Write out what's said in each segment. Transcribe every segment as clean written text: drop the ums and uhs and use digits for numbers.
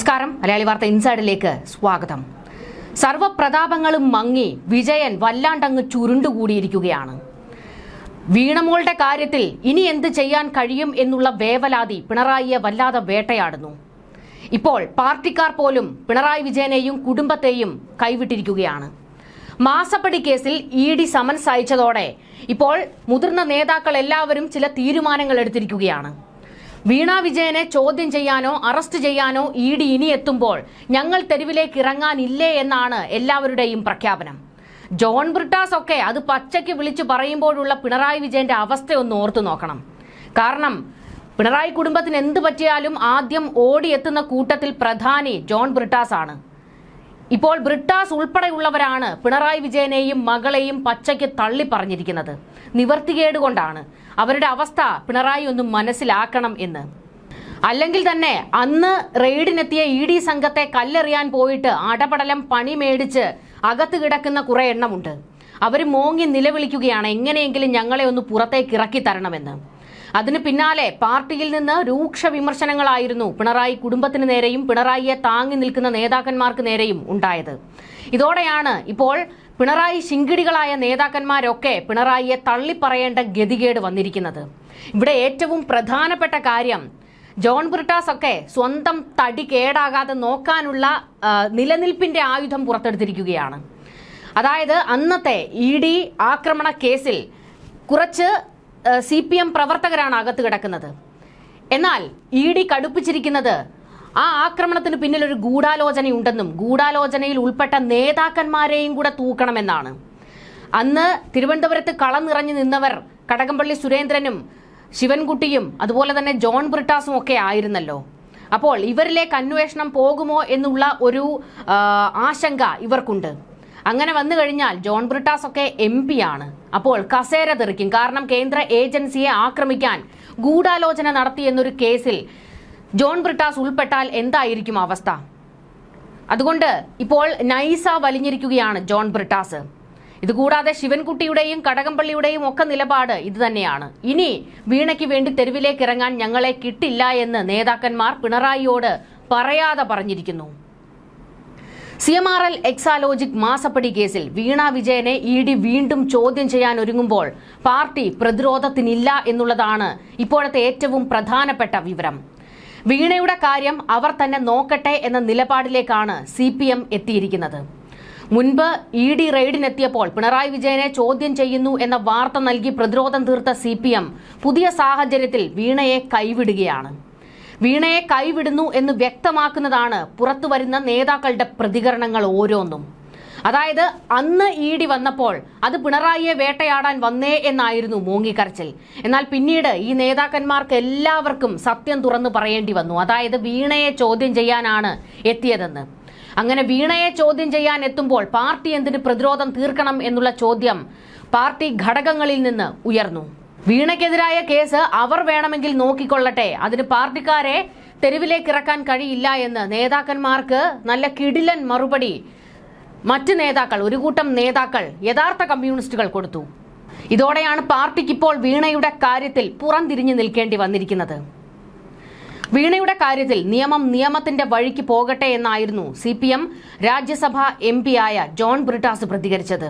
നമസ്കാരം. മലയാളി വാർത്ത ഇൻസൈഡിലേക്ക് സ്വാഗതം. സർവപ്രതാപങ്ങളും മങ്ങി വിജയൻ വല്ലാണ്ടങ്ങ് ചുരുണ്ടുകൂടിയിരിക്കുകയാണ്. വീണമോളുടെ കാര്യത്തിൽ ഇനി എന്ത് ചെയ്യാൻ കഴിയും എന്നുള്ള വേവലാതി പിണറായിയെ വല്ലാതെ വേട്ടയാടുന്നു. ഇപ്പോൾ പാർട്ടിക്കാർ പോലും പിണറായി വിജയനെയും കുടുംബത്തെയും കൈവിട്ടിരിക്കുകയാണ്. മാസപ്പടി കേസിൽ ഇഡി സമൻസ് അയച്ചതോടെ ഇപ്പോൾ മുതിർന്ന നേതാക്കൾ എല്ലാവരും ചില തീരുമാനങ്ങൾ എടുത്തിരിക്കുകയാണ്. വീണ വിജയനെ ചോദ്യം ചെയ്യാനോ അറസ്റ്റ് ചെയ്യാനോ ഇഡി ഇനി എത്തുമ്പോൾ ഞങ്ങൾ തെരുവിലേക്ക് ഇറങ്ങാനില്ലേ എന്നാണ് എല്ലാവരുടെയും പ്രഖ്യാപനം. ജോൺ ബ്രിട്ടാസ് ഒക്കെ അത് പച്ചയ്ക്ക് വിളിച്ചു പറയുമ്പോഴുള്ള പിണറായി വിജയന്റെ അവസ്ഥയൊന്ന് ഓർത്തു നോക്കണം. കാരണം പിണറായി കുടുംബത്തിന് എന്ത് പറ്റിയാലും ആദ്യം ഓടിയെത്തുന്ന കൂട്ടത്തിൽ പ്രധാനി ജോൺ ബ്രിട്ടാസ് ആണ്. ഇപ്പോൾ ബ്രിട്ടാസ് ഉൾപ്പെടെയുള്ളവരാണ് പിണറായി വിജയനെയും മകളെയും പച്ചയ്ക്ക് തള്ളി പറഞ്ഞിരിക്കുന്നത്. നിവർത്തികേട് കൊണ്ടാണ്. അവരുടെ അവസ്ഥ പിണറായി ഒന്നും മനസ്സിലാക്കണം എന്ന്. അല്ലെങ്കിൽ തന്നെ അന്ന് റെയ്ഡിനെത്തിയ ഇഡി സംഘത്തെ കല്ലെറിയാൻ പോയിട്ട് അടപടലം പണി മേടിച്ച് അകത്ത് കിടക്കുന്ന കുറെ എണ്ണമുണ്ട്. അവർ മോങ്ങി നിലവിളിക്കുകയാണ്, എങ്ങനെയെങ്കിലും ഞങ്ങളെ ഒന്ന് പുറത്തേക്ക് ഇറക്കി തരണമെന്ന്. അതിന് പിന്നാലെ പാർട്ടിയിൽ നിന്ന് രൂക്ഷ വിമർശനങ്ങളായിരുന്നു പിണറായി കുടുംബത്തിന് നേരെയും പിണറായിയെ താങ്ങി നിൽക്കുന്ന നേതാക്കന്മാർക്ക് നേരെയും ഉണ്ടായത്. ഇതോടെയാണ് ഇപ്പോൾ പിണറായി ശിങ്കിടികളായ നേതാക്കന്മാരൊക്കെ പിണറായിയെ തള്ളിപ്പറയേണ്ട ഗതികേട് വന്നിരിക്കുന്നത്. ഇവിടെ ഏറ്റവും പ്രധാനപ്പെട്ട കാര്യം ജോൺ ബ്രിട്ടാസ് ഒക്കെ സ്വന്തം തടി കേടാകാതെ നോക്കാനുള്ള നിലനിൽപ്പിന്റെ ആയുധം പുറത്തെടുത്തിരിക്കുകയാണ്. അതായത് അന്നത്തെ ഇഡി ആക്രമണ കേസിൽ കുറച്ച് CPM പ്രവർത്തകരാണ് അകത്ത് കിടക്കുന്നത്. എന്നാൽ ഇഡി കടുപ്പിച്ചിരിക്കുന്നത് ആ ആക്രമണത്തിന് പിന്നിൽ ഒരു ഗൂഢാലോചനയുണ്ടെന്നും ഗൂഢാലോചനയിൽ ഉൾപ്പെട്ട നേതാക്കന്മാരെയും കൂടെ തൂക്കണമെന്നാണ്. അന്ന് തിരുവനന്തപുരത്ത് കളം നിറഞ്ഞു നിന്നവർ കടകംപള്ളി സുരേന്ദ്രനും ശിവൻകുട്ടിയും അതുപോലെ തന്നെ ജോൺ ബ്രിട്ടാസും ഒക്കെ ആയിരുന്നല്ലോ. അപ്പോൾ ഇവരിലേക്ക് അന്വേഷണം പോകുമോ എന്നുള്ള ഒരു ആശങ്ക ഇവർക്കുണ്ട്. അങ്ങനെ വന്നു കഴിഞ്ഞാൽ ജോൺ ബ്രിട്ടാസ് ഒക്കെ MP ആണ്. അപ്പോൾ കസേര തെറിക്കും. കാരണം കേന്ദ്ര ഏജൻസിയെ ആക്രമിക്കാൻ ഗൂഢാലോചന നടത്തിയെന്നൊരു കേസിൽ ജോൺ ബ്രിട്ടാസ് ഉൾപ്പെട്ടാൽ എന്തായിരിക്കും അവസ്ഥ? അതുകൊണ്ട് ഇപ്പോൾ നൈസ വലിഞ്ഞിരിക്കുകയാണ് ജോൺ ബ്രിട്ടാസ്. ഇതുകൂടാതെ ശിവൻകുട്ടിയുടെയും കടകംപള്ളിയുടെയും ഒക്കെ നിലപാട് ഇത് തന്നെയാണ്. ഇനി വീണയ്ക്ക് വേണ്ടി തെരുവിലേക്ക് ഇറങ്ങാൻ ഞങ്ങളെ കിട്ടില്ല എന്ന് നേതാക്കന്മാർ പിണറായിയോട് പറയാതെ പറഞ്ഞിരിക്കുന്നു. CMRL എക്സാലോജിക് മാസപ്പടി കേസിൽ വീണ വിജയനെ ഇഡി വീണ്ടും ചോദ്യം ചെയ്യാൻ ഒരുങ്ങുമ്പോൾ പാർട്ടി പ്രതിരോധത്തിനില്ല എന്നുള്ളതാണ് ഇപ്പോഴത്തെ ഏറ്റവും പ്രധാനപ്പെട്ട വിവരം. വീണയുടെ കാര്യം അവർ തന്നെ നോക്കട്ടെ എന്ന നിലപാടിലേക്കാണ് CPM എത്തിയിരിക്കുന്നത്. മുൻപ് ഇഡി റെയ്ഡിനെത്തിയപ്പോൾ പിണറായി വിജയനെ ചോദ്യം ചെയ്യുന്നു എന്ന വാർത്ത നൽകി പ്രതിരോധം തീർത്ത CPM പുതിയ സാഹചര്യത്തിൽ വീണയെ കൈവിടുകയാണ്. വീണയെ കൈവിടുന്നു എന്ന് വ്യക്തമാക്കുന്നതാണ് പുറത്തു വരുന്ന നേതാക്കളുടെ പ്രതികരണങ്ങൾ ഓരോന്നും. അതായത് അന്ന് ഇഡി വന്നപ്പോൾ അത് പിണറായിയെ വേട്ടയാടാൻ വന്നേ എന്നായിരുന്നു മൂങ്ങിക്കരച്ചിൽ. എന്നാൽ പിന്നീട് ഈ നേതാക്കന്മാർക്ക് എല്ലാവർക്കും സത്യം തുറന്നു പറയേണ്ടി വന്നു. അതായത് വീണയെ ചോദ്യം ചെയ്യാനാണ് എത്തിയതെന്ന്. അങ്ങനെ വീണയെ ചോദ്യം ചെയ്യാൻ എത്തുമ്പോൾ പാർട്ടി എന്തിന് പ്രതിരോധം തീർക്കണം എന്നുള്ള ചോദ്യം പാർട്ടി ഘടകങ്ങളിൽ നിന്ന് ഉയർന്നു. വീണയ്ക്കെതിരായ കേസ് അവർ വേണമെങ്കിൽ നോക്കിക്കൊള്ളട്ടെ, അതിന് പാർട്ടിക്കാരെ തെരുവിലേക്ക് ഇറക്കാൻ കഴിയില്ല എന്ന് നേതാക്കന്മാർക്ക് നല്ല കിടിലൻ മറുപടി മറ്റ് നേതാക്കൾ, ഒരു കൂട്ടം നേതാക്കൾ, യഥാർത്ഥ കമ്മ്യൂണിസ്റ്റുകൾ കൊടുത്തു. ഇതോടെയാണ് പാർട്ടിക്കിപ്പോൾ വീണയുടെ കാര്യത്തിൽ പുറംതിരിഞ്ഞു നിൽക്കേണ്ടി വന്നിരിക്കുന്നത്. വീണയുടെ കാര്യത്തിൽ നിയമം നിയമത്തിന്റെ വഴിക്ക് പോകട്ടെ എന്നായിരുന്നു CPM രാജ്യസഭാ MP ആയ ജോൺ ബ്രിട്ടാസ് പ്രതികരിച്ചത്.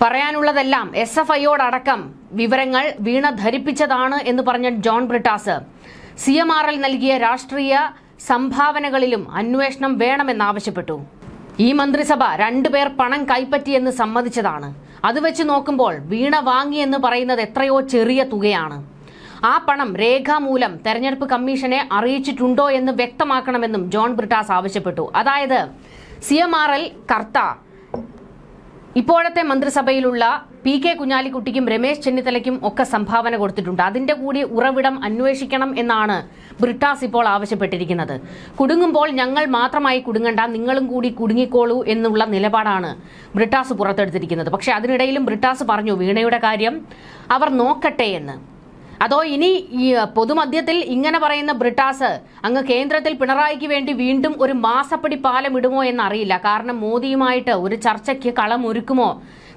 പറയാനുള്ളതെല്ലാം SFIയോടക്കം വിവരങ്ങൾ വീണ ധരിപ്പിച്ചതാണ് എന്ന് പറഞ്ഞ ജോൺ ബ്രിട്ടാസ് CMRL നൽകിയ രാഷ്ട്രീയ സംഭാവനകളിലും അന്വേഷണം വേണമെന്നാവശ്യപ്പെട്ടു. ഈ മന്ത്രിസഭ 2 പേർ പണം കൈപ്പറ്റിയെന്ന് സമ്മതിച്ചതാണ്. അത് വെച്ച് നോക്കുമ്പോൾ വീണ വാങ്ങിയെന്ന് പറയുന്നത് എത്രയോ ചെറിയ തുകയാണ്. ആ പണം രേഖാമൂലം തെരഞ്ഞെടുപ്പ് കമ്മീഷനെ അറിയിച്ചിട്ടുണ്ടോ എന്ന് വ്യക്തമാക്കണമെന്നും ജോൺ ബ്രിട്ടാസ് ആവശ്യപ്പെട്ടു. അതായത് CMRL കർത്ത ഇപ്പോഴത്തെ മന്ത്രിസഭയിലുള്ള PK കുഞ്ഞാലിക്കുട്ടിക്കും രമേശ് ചെന്നിത്തലയ്ക്കും ഒക്കെ സംഭാവന കൊടുത്തിട്ടുണ്ട്. അതിന്റെ കൂടി ഉറവിടം അന്വേഷിക്കണം എന്നാണ് ബ്രിട്ടാസ് ഇപ്പോൾ ആവശ്യപ്പെട്ടിരിക്കുന്നത്. കുടുങ്ങുമ്പോൾ ഞങ്ങൾ മാത്രമായി കുടുങ്ങണ്ട, നിങ്ങളും കൂടി കുടുങ്ങിക്കോളൂ എന്നുള്ള നിലപാടാണ് ബ്രിട്ടാസ് പുറത്തെടുത്തിരിക്കുന്നത്. പക്ഷെ അതിനിടയിലും ബ്രിട്ടാസ് പറഞ്ഞു വീണയുടെ കാര്യം അവർ നോക്കട്ടെ എന്ന്. അതോ ഇനി ഈ പൊതുമധ്യത്തിൽ ഇങ്ങനെ പറയുന്ന ബ്രിട്ടാസ് അങ്ങ് കേന്ദ്രത്തിൽ പിണറായിക്ക് വേണ്ടി വീണ്ടും ഒരു മാസപ്പടി പാലം ഇടുമോ എന്നറിയില്ല. കാരണം മോദിയുമായിട്ട് ഒരു ചർച്ചയ്ക്ക് കളമൊരുക്കുമോ?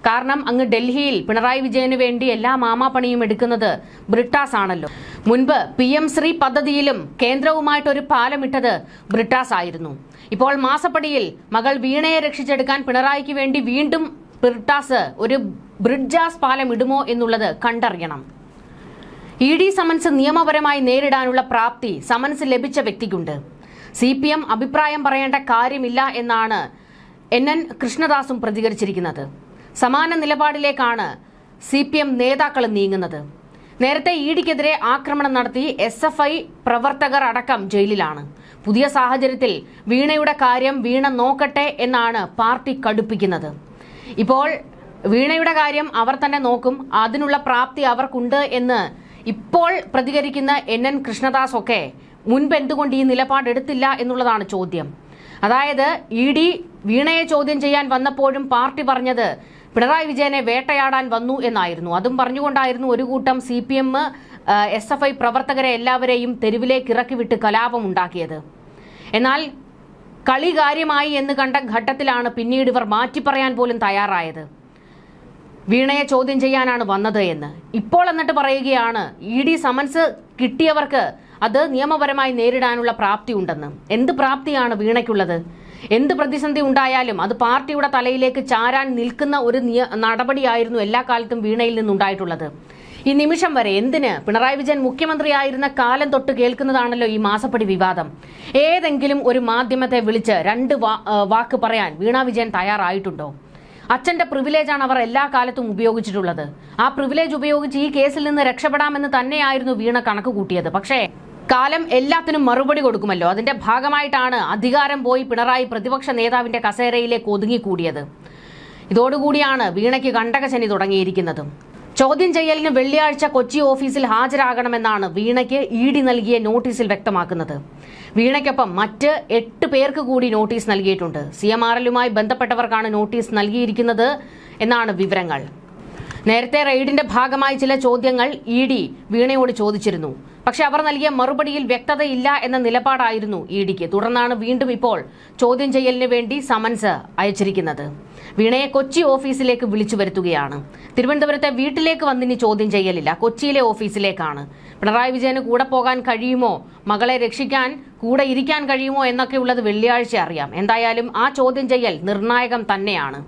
കാരണം അങ്ങ് ഡൽഹിയിൽ പിണറായി വിജയന് വേണ്ടി എല്ലാ മാമാപ്പണിയും എടുക്കുന്നത് ബ്രിട്ടാസ് ആണല്ലോ. മുൻപ് PM ശ്രീ പദ്ധതിയിലും കേന്ദ്രവുമായിട്ടൊരു പാലമിട്ടത് ബ്രിട്ടാസ് ആയിരുന്നു. ഇപ്പോൾ മാസപ്പടിയിൽ മകൾ വീണയെ രക്ഷിച്ചെടുക്കാൻ പിണറായിക്ക് വേണ്ടി വീണ്ടും ബ്രിട്ടാസ് ഒരു ബ്രിഡ്ജാസ് പാലം ഇടുമോ എന്നുള്ളത് കണ്ടറിയണം. ED സമൻസ് നിയമപരമായി നേരിടാനുള്ള പ്രാപ്തി സമൻസ് ലഭിച്ച വ്യക്തിക്കുണ്ട്. CPM അഭിപ്രായം പറയേണ്ട കാര്യമില്ല എന്നാണ് NN കൃഷ്ണദാസും പ്രതികരിച്ചിരിക്കുന്നത്. സമാന നിലപാടിലേക്കാണ് CPM നേതാക്കളും നീങ്ങുന്നത്. നേരത്തെ EDക്കെതിരെ ആക്രമണം നടത്തി SFI പ്രവർത്തകർ അടക്കം ജയിലിലാണ്. പുതിയ സാഹചര്യത്തിൽ വീണയുടെ കാര്യം വീണ നോക്കട്ടെ എന്നാണ് പാർട്ടി കടുപ്പിക്കുന്നത്. ഇപ്പോൾ വീണയുടെ കാര്യം അവർ തന്നെ നോക്കും, അതിനുള്ള പ്രാപ്തി അവർക്കുണ്ട് എന്ന് ഇപ്പോൾ പ്രതികരിക്കുന്ന NN കൃഷ്ണദാസ് ഒക്കെ മുൻപ് എന്തുകൊണ്ട് ഈ നിലപാടെടുത്തില്ല എന്നുള്ളതാണ് ചോദ്യം. അതായത് ED വീണയെ ചോദ്യം ചെയ്യാൻ വന്നപ്പോഴും പാർട്ടി പറഞ്ഞത് പിണറായി വിജയനെ വേട്ടയാടാൻ വന്നു എന്നായിരുന്നു. അതും പറഞ്ഞുകൊണ്ടായിരുന്നു ഒരു കൂട്ടം CPM SFI പ്രവർത്തകരെ എല്ലാവരെയും തെരുവിലേക്ക് ഇറക്കി വിട്ട് കലാപം ഉണ്ടാക്കിയത്. എന്നാൽ കളി കാര്യമായി എന്ന് കണ്ട ഘട്ടത്തിലാണ് പിന്നീട് ഇവർ മാറ്റിപ്പറയാൻ പോലും തയ്യാറായത്. വീണയെ ചോദ്യം ചെയ്യാനാണ് വന്നത് എന്ന്. ഇപ്പോൾ എന്നിട്ട് പറയുകയാണ് ED സമൻസ് കിട്ടിയവർക്ക് അത് നിയമപരമായി നേരിടാനുള്ള പ്രാപ്തി ഉണ്ടെന്ന്. എന്ത് പ്രാപ്തിയാണ് വീണയ്ക്കുള്ളത്? എന്ത് പ്രതിസന്ധി ഉണ്ടായാലും അത് പാർട്ടിയുടെ തലയിലേക്ക് ചാരാൻ നിൽക്കുന്ന ഒരു നടപടിയായിരുന്നു എല്ലാ കാലത്തും വീണയിൽ നിന്നുണ്ടായിട്ടുള്ളത്. ഈ നിമിഷം വരെ എന്തിന്? പിണറായി വിജയൻ മുഖ്യമന്ത്രിയായിരുന്ന കാലം തൊട്ട് കേൾക്കുന്നതാണല്ലോ ഈ മാസപ്പടി വിവാദം. ഏതെങ്കിലും ഒരു മാധ്യമത്തെ വിളിച്ച് രണ്ട് വാക്ക് പറയാൻ വീണ വിജയൻ തയ്യാറായിട്ടുണ്ടോ? അച്ഛന്റെ പ്രിവിലേജാണ് അവർ എല്ലാ കാലത്തും ഉപയോഗിച്ചിട്ടുള്ളത്. ആ പ്രിവിലേജ് ഉപയോഗിച്ച് ഈ കേസിൽ നിന്ന് രക്ഷപ്പെടാമെന്ന് തന്നെയായിരുന്നു വീണ കണക്ക് കൂട്ടിയത്. പക്ഷേ കാലം എല്ലാത്തിനും മറുപടി കൊടുക്കുമല്ലോ. അതിന്റെ ഭാഗമായിട്ടാണ് അധികാരം പോയി പിണറായി പ്രതിപക്ഷ നേതാവിന്റെ കസേരയിലേക്ക് ഒതുങ്ങിക്കൂടിയത്. ഇതോടുകൂടിയാണ് വീണയ്ക്ക് കണ്ടകശനി തുടങ്ങിയിരിക്കുന്നതും. ചോദ്യം ചെയ്യലിന് വെള്ളിയാഴ്ച കൊച്ചി ഓഫീസിൽ ഹാജരാകണമെന്നാണ് വീണയ്ക്ക് ED നൽകിയ നോട്ടീസിൽ വ്യക്തമാക്കുന്നത്. വീണയ്ക്കൊപ്പം മറ്റ് 8 പേർക്ക് കൂടി നോട്ടീസ് നൽകിയിട്ടുണ്ട്. CMRLുമായി ബന്ധപ്പെട്ടവർക്കാണ് നോട്ടീസ് നൽകിയിരിക്കുന്നത് എന്നാണ് വിവരങ്ങൾ. നേരത്തെ റെയ്ഡിന്റെ ഭാഗമായി ചില ചോദ്യങ്ങൾ ED വീണയോട് ചോദിച്ചിരുന്നു. പക്ഷെ അവർ നൽകിയ മറുപടിയിൽ വ്യക്തതയില്ല എന്ന നിലപാടായിരുന്നു EDക്ക്. തുടർന്നാണ് വീണ്ടും ഇപ്പോൾ ചോദ്യം ചെയ്യലിന് വേണ്ടി സമൻസ് അയച്ചിരിക്കുന്നത്. വീണയെ കൊച്ചി ഓഫീസിലേക്ക് വിളിച്ചു വരുത്തുകയാണ്. തിരുവനന്തപുരത്തെ വീട്ടിലേക്ക് വന്നിനി ചോദ്യം ചെയ്യലില്ല, കൊച്ചിയിലെ ഓഫീസിലേക്കാണ്. പിണറായി വിജയന് കൂടെ പോകാൻ കഴിയുമോ, മകളെ രക്ഷിക്കാൻ കൂടെ ഇരിക്കാൻ കഴിയുമോ എന്നൊക്കെയുള്ളത് വെള്ളിയാഴ്ച അറിയാം. എന്തായാലും ആ ചോദ്യം ചെയ്യൽ നിർണായകം തന്നെയാണ്.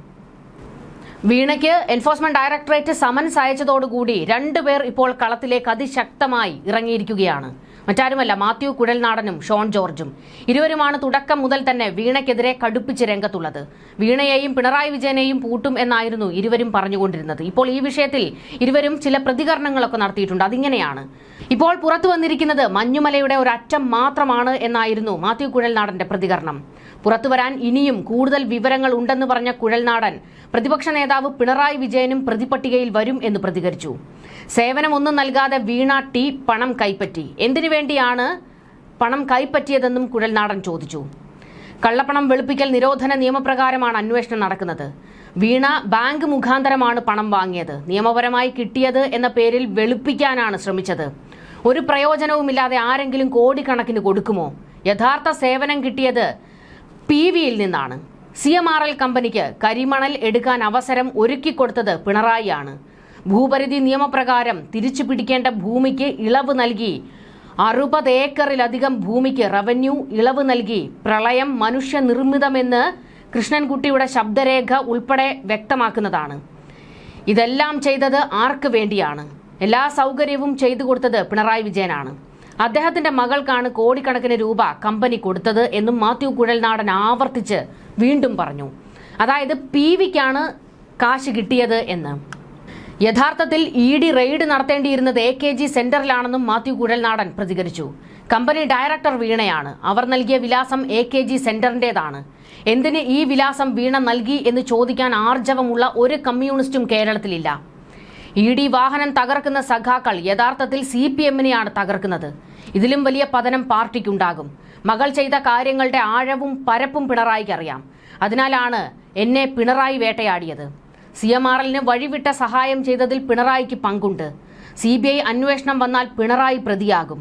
വീണയ്ക്ക് എൻഫോഴ്സ്മെന്റ് ഡയറക്ടറേറ്റ് സമൻസ് അയച്ചതോടുകൂടി 2 പേർ ഇപ്പോൾ കളത്തിലേക്ക് അതിശക്തമായി ഇറങ്ങിയിരിക്കുകയാണ്. മറ്റാരുമല്ല, മാത്യു കുഴൽനാടനും ഷോൺ ജോർജും. ഇരുവരുമാണ് തുടക്കം മുതൽ തന്നെ വീണയ്ക്കെതിരെ കടുപ്പിച്ച് രംഗത്തുള്ളത്. വീണയെയും പിണറായി വിജയനെയും പൂട്ടും എന്നായിരുന്നു ഇരുവരും പറഞ്ഞുകൊണ്ടിരുന്നത്. ഇപ്പോൾ ഈ വിഷയത്തിൽ ഇരുവരും ചില പ്രതികരണങ്ങളൊക്കെ നടത്തിയിട്ടുണ്ട്. അതിങ്ങനെയാണ്. ഇപ്പോൾ പുറത്തു വന്നിരിക്കുന്നത് മഞ്ഞുമലയുടെ ഒരറ്റം മാത്രമാണ് എന്നായിരുന്നു മാത്യു കുഴൽനാടന്റെ പ്രതികരണം. പുറത്തുവരാൻ ഇനിയും കൂടുതൽ വിവരങ്ങൾ ഉണ്ടെന്ന് പറഞ്ഞ കുഴൽനാടൻ പ്രതിപക്ഷ നേതാവ് പിണറായി വിജയനും പ്രതിപട്ടികയിൽ വരും എന്ന് പ്രതികരിച്ചു. സേവനമൊന്നും നൽകാതെ വീണ ടി പണം കൈപ്പറ്റി. എന്തിനു വേണ്ടിയാണ് പണം കൈപ്പറ്റിയതെന്നും കുഴൽനാടൻ ചോദിച്ചു. കള്ളപ്പണം വെളുപ്പിക്കൽ നിരോധന നിയമപ്രകാരമാണ് അന്വേഷണം നടക്കുന്നത്. വീണ ബാങ്ക് മുഖാന്തരമാണ് പണം വാങ്ങിയത്. നിയമപരമായി കിട്ടിയത് എന്ന പേരിൽ വെളുപ്പിക്കാനാണ് ശ്രമിച്ചത്. ഒരു പ്രയോജനവുമില്ലാതെ ആരെങ്കിലും കോടിക്കണക്കിന് കൊടുക്കുമോ? യഥാർത്ഥ സേവനം കിട്ടിയത് PVയിൽ നിന്നാണ്. CMRL കമ്പനിക്ക് കരിമണൽ എടുക്കാൻ അവസരം ഒരുക്കിക്കൊടുത്തത് പിണറായിയാണ്. ഭൂപരിധി നിയമപ്രകാരം തിരിച്ചു പിടിക്കേണ്ട ഭൂമിക്ക് ഇളവ് നൽകി 60 ഏക്കറിലധികം ഭൂമിക്ക് റവന്യൂ ഇളവ് നൽകി. പ്രളയം മനുഷ്യനിർമ്മിതമെന്ന് കൃഷ്ണൻകുട്ടിയുടെ ശബ്ദരേഖ ഉൾപ്പെടെ വ്യക്തമാക്കുന്നതാണ്. ഇതെല്ലാം ചെയ്തത് ആർക്ക് വേണ്ടിയാണ്? എല്ലാ സൗകര്യവും ചെയ്തു കൊടുത്തത് പിണറായി വിജയനാണ്. അദ്ദേഹത്തിന്റെ മകൾക്കാണ് കോടിക്കണക്കിന് രൂപ കമ്പനി കൊടുത്തത് എന്നും മാത്യു കുഴൽനാടൻ ആവർത്തിച്ച് വീണ്ടും പറഞ്ഞു. അതായത് PVക്കാണ് കാശ് കിട്ടിയത് എന്ന്. യഥാർത്ഥത്തിൽ ED റെയ്ഡ് നടത്തേണ്ടിയിരുന്നത് AKG സെന്ററിലാണെന്നും മാത്യു കുഴൽനാടൻ പ്രതികരിച്ചു. Company director വീണയാണ്. അവർ നൽകിയ വിലാസം AKG സെന്ററിന്റേതാണ്. എന്തിന് ഈ വിലാസം വീണ നൽകി എന്ന് ചോദിക്കാൻ ആർജവമുള്ള ഒരു കമ്മ്യൂണിസ്റ്റും കേരളത്തിലില്ല. ED വാഹനം തകർക്കുന്ന സഖാക്കൾ യഥാർത്ഥത്തിൽ CPMനെയാണ് തകർക്കുന്നത്. ഇതിലും വലിയ പതനം പാർട്ടിക്കുണ്ടാകും. മകൾ ചെയ്ത കാര്യങ്ങളുടെ ആഴവും പരപ്പും പിണറായിക്ക് അറിയാം. അതിനാലാണ് എന്നെ പിണറായി വേട്ടയാടിയത്. CMRLന് വഴിവിട്ട സഹായം ചെയ്തതിൽ പിണറായിക്ക് പങ്കുണ്ട്. CBI അന്വേഷണം വന്നാൽ പിണറായി പ്രതിയാകും.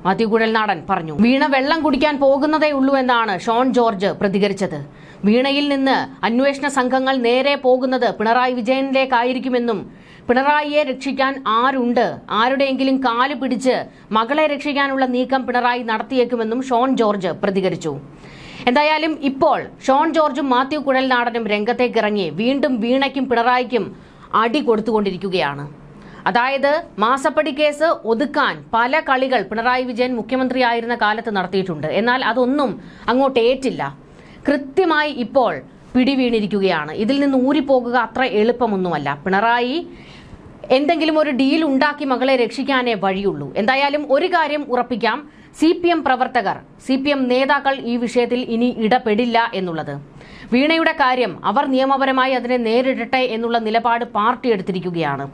മാത്യു കുഴൽനാടൻ പറഞ്ഞു. വീണ വെള്ളം കുടിക്കാൻ പോകുന്നതേ ഉള്ളൂ എന്നാണ് ഷോൺ ജോർജ് പ്രതികരിച്ചത്. വീണയിൽ നിന്ന് അന്വേഷണ സംഘങ്ങൾ നേരെ പോകുന്നത് പിണറായി വിജയനിലേക്കായിരിക്കുമെന്നും പിണറായിയെ രക്ഷിക്കാൻ ആരുണ്ട്, ആരുടെയെങ്കിലും കാല് പിടിച്ച് മകളെ രക്ഷിക്കാനുള്ള നീക്കം പിണറായി നടത്തിയേക്കുമെന്നും ഷോൺ ജോർജ് പ്രതികരിച്ചു. എന്തായാലും ഇപ്പോൾ ഷോൺ ജോർജും മാത്യു കുഴൽനാടനും രംഗത്തേക്കിറങ്ങി വീണ്ടും വീണയ്ക്കും പിണറായിക്കും അടി കൊടുത്തുകൊണ്ടിരിക്കുകയാണ്. അതായത് മാസപ്പടി കേസ് ഒതുക്കാൻ പല കളികൾ പിണറായി വിജയൻ മുഖ്യമന്ത്രിയായിരുന്ന കാലത്ത് നടത്തിയിട്ടുണ്ട്. എന്നാൽ അതൊന്നും അങ്ങോട്ട് ഏറ്റില്ല. കൃത്യമായി ഇപ്പോൾ പിടിവീണിരിക്കുകയാണ്. ഇതിൽ നിന്ന് ഊരിപ്പോകുക അത്ര എളുപ്പമൊന്നുമല്ല. പിണറായി എന്തെങ്കിലും ഒരു ഡീൽ ഉണ്ടാക്കി മകളെ രക്ഷിക്കാനേ വഴിയുള്ളൂ. എന്തായാലും ഒരു കാര്യം ഉറപ്പിക്കാം, CPM പ്രവർത്തകർ, CPM നേതാക്കൾ ഈ വിഷയത്തിൽ ഇനി ഇടപെടില്ല എന്നുള്ളത്. വീണയുടെ കാര്യം അവർ നിയമപരമായി അതിനെ നേരിടട്ടെ എന്നുള്ള നിലപാട് പാർട്ടി എടുത്തിരിക്കുകയാണ്.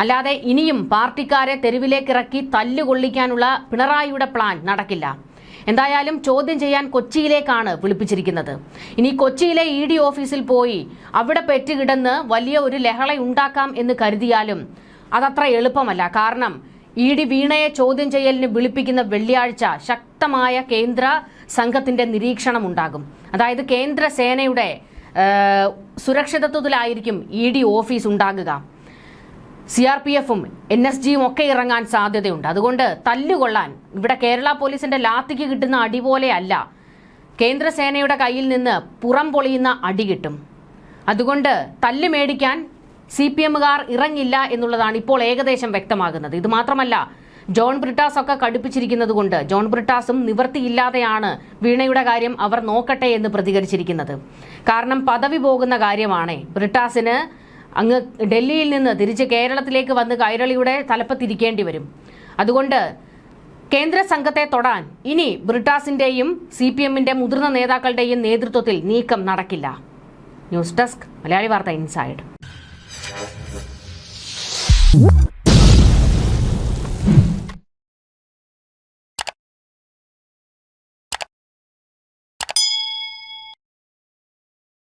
അല്ലാതെ ഇനിയും പാർട്ടിക്കാരെ തെരുവിലേക്കിറക്കി തല്ലുകൊള്ളിക്കാനുള്ള പിണറായിയുടെ പ്ലാൻ നടക്കില്ല. എന്തായാലും ചോദ്യം ചെയ്യാൻ കൊച്ചിയിലേക്കാണ് വിളിപ്പിച്ചിരിക്കുന്നത്. ഇനി കൊച്ചിയിലെ ED ഓഫീസിൽ പോയി അവിടെ പെറ്റുകിടന്ന് വലിയ ഒരു ലഹള ഉണ്ടാക്കാം എന്ന് കരുതിയാലും അതത്ര എളുപ്പമല്ല. കാരണം ED വീണയെ ചോദ്യം ചെയ്യലിന് വിളിപ്പിക്കുന്ന വെള്ളിയാഴ്ച ശക്തമായ കേന്ദ്ര സംഘത്തിന്റെ നിരീക്ഷണം ഉണ്ടാകും. അതായത് കേന്ദ്ര സേനയുടെ സുരക്ഷിതത്വത്തിലായിരിക്കും ED ഓഫീസ് ഉണ്ടാകുക. CRPFും NSGയും ഒക്കെ ഇറങ്ങാൻ സാധ്യതയുണ്ട്. അതുകൊണ്ട് തല്ലുകൊള്ളാൻ ഇവിടെ കേരള പോലീസിന്റെ ലാത്തിക്ക് കിട്ടുന്ന അടി പോലെയല്ല, കേന്ദ്രസേനയുടെ കയ്യിൽ നിന്ന് പുറം പൊളിയുന്ന അടി കിട്ടും. അതുകൊണ്ട് തല്ല് മേടിക്കാൻ CPMകാർ ഇറങ്ങില്ല എന്നുള്ളതാണ് ഇപ്പോൾ ഏകദേശം വ്യക്തമാകുന്നത്. ഇത് മാത്രമല്ല, ജോൺ ബ്രിട്ടാസ് ഒക്കെ കടുപ്പിച്ചിരിക്കുന്നത് കൊണ്ട് ജോൺ ബ്രിട്ടാസും നിവൃത്തിയില്ലാതെയാണ് വീണയുടെ കാര്യം അവർ നോക്കട്ടെ എന്ന് പ്രതികരിച്ചിരിക്കുന്നത്. കാരണം പദവി പോകുന്ന കാര്യമാണ്. ബ്രിട്ടാസിന് അങ്ങ് ഡൽഹിയിൽ നിന്ന് തിരിച്ച് കേരളത്തിലേക്ക് വന്ന് കൈരളിയുടെ തലപ്പത്തിരിക്കേണ്ടി വരും. അതുകൊണ്ട് കേന്ദ്ര സംഘത്തെ തൊടാൻ ഇനി ബ്രിട്ടാസിന്റെയും CPMന്റെ മുതിർന്ന നേതാക്കളുടെയും നേതൃത്വത്തിൽ നീക്കം നടക്കില്ല. ന്യൂസ് ഡെസ്ക്, മലയാളി വാർത്ത ഇൻസൈഡ്.